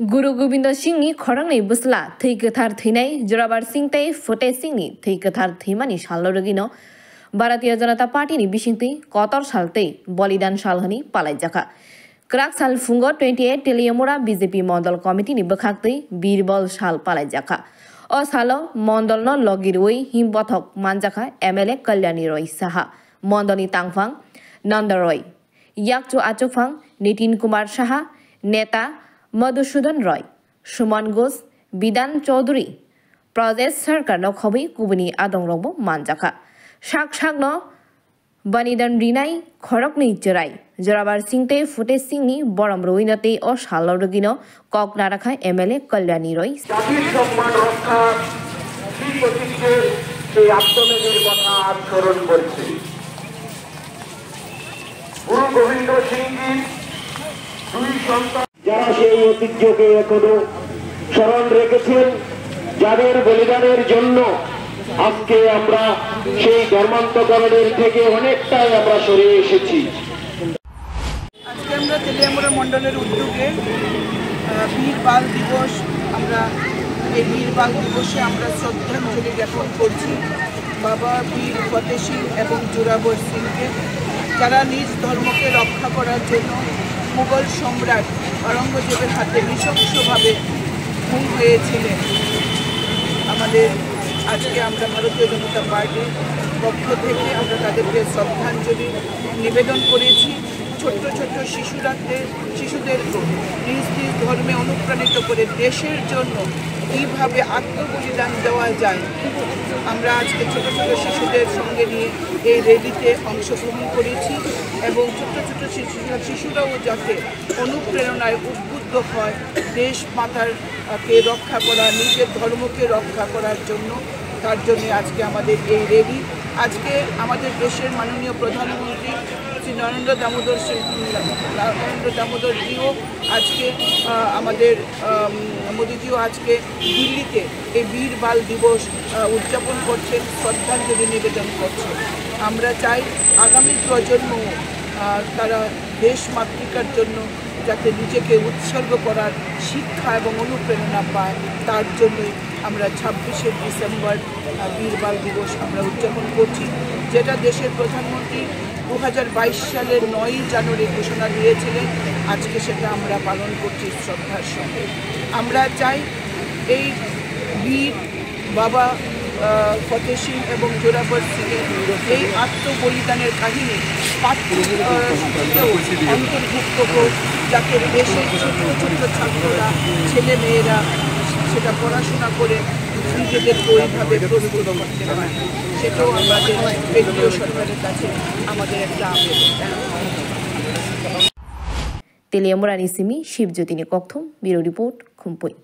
Guru Gobind Singh Khorangni Busla, Thikathar Thine, Jorabar Singh Tay, Fote Singh, Thikathar Thimani, Shaloragino, Bharatiya Janata Party ni Bishinti, Kotor Shalte, Bolidan Shalhani, Palajaka. Krak Sal Fungo 28 Teliamura BJP Mondal Committee ni Bakhakti, Birbal Shal Palajaka. O Salo, Mondolno Logirui, Himbothok, Manjaka, MLA Kalyani Roy Saha, Mondoni Tangfang, Nanda Roy, Yakchu Achofang, Nitin Kumar Shaha, Neta, Madhusudan Roy, Shuman Ghosh, Bidan Chaudhary, Pradesh Sarkar no Khobi Kubuni Adong Robo Manjaka. Shak no Banidan Rinai, Khorokni Jerai, Jorabar Singh Tay, Fote Singh ni Boram Ruinate o Shaloragino, Kok Narakha MLA Kalyani Roy. যারা সেই ঐতিহ্যকে এখনো স্মরণ রেখেছেন, যাদের বলিদানের জন্য আজকে আমরা সেই ধর্মান্তকরণের থেকে অনেকটাই আমরা সরে এসেছি। আজকে আমরা তেলিয়ামুড়া মণ্ডলের উদ্যোগে বীর বাল দিবস, আমরা এই বীর বাল দিবসে আমরা শ্রদ্ধাঞ্জলি জ্ঞাপন করছি বাবা বীর ফতে সিং এবং জোরাবর সিংকে, যারা নিজ ধর্মকে রক্ষা করার জন্য মুঘল সম্রাট আওরঙ্গজেবের হাতে নৃশংসভাবে খুন হয়েছিলেন। আমাদের আজকে আমরা ভারতীয় জনতা পার্টির পক্ষ থেকে আমরা তাদেরকে শ্রদ্ধাঞ্জলি নিবেদন করেছি। ছোট্ট ছোট্ট শিশুদের নিজ নিজ ধর্মে অনুপ্রাণিত করে দেশের জন্য কীভাবে আত্মবলিদান দেওয়া যায়, আমরা আজকে ছোট ছোট শিশুদের সঙ্গে নিয়ে এই র্যালিতে অংশগ্রহণ করেছি এবং ছোট ছোট শিশুরাও যাতে অনুপ্রেরণায় উদ্বুদ্ধ হয় দেশ মাতারকে রক্ষা করা, নিজের ধর্মকে রক্ষা করার জন্য, তার জন্য আজকে আমাদের এই র্যালি। আজকে আমাদের দেশের মাননীয় প্রধানমন্ত্রী শ্রী নরেন্দ্র দামোদরজিও আজকে আমাদের মোদীজিও আজকে দিল্লিতে এই বীর বাল দিবস উদযাপন করছেন, শ্রদ্ধাঞ্জলি নিবেদন করছেন। আমরা চাই আগামী প্রজন্ম তারা দেশ মাতৃকার জন্য যাতে নিজেকে উৎসর্গ করার শিক্ষা এবং অনুপ্রেরণা পায়, তার জন্যই আমরা 26শে ডিসেম্বর বীর বাল দিবস আমরা উদযাপন করছি, যেটা দেশের প্রধানমন্ত্রী 2022 সালের 9ই জানুয়ারি ঘোষণা দিয়েছিলেন। আজকে সেটা আমরা পালন করছি শ্রদ্ধার সঙ্গে। আমরা চাই এই বীর বাবা ফতে সিং এবং জোরাবর সিংয়ের এই আত্মবলিদানের কাহিনী পাঠ্যসূচিতেও অন্তর্ভুক্ত হোক, যাতে দেশের ছোট্ট ছোট্ট ছাত্ররা, ছেলে মেয়েরা সেটা পড়াশোনা করে নিজেদেরকে ওইভাবে প্রস্তুত করতে পারে। সেটাও আমাদের কেন্দ্রীয় সরকারের কাছে আমাদের একটা আবেদন। তেলিয়ামুড়া নিসিমি শিবজ্যোতিনী কক্ষম, ব্যুরো রিপোর্ট, খুমপুই।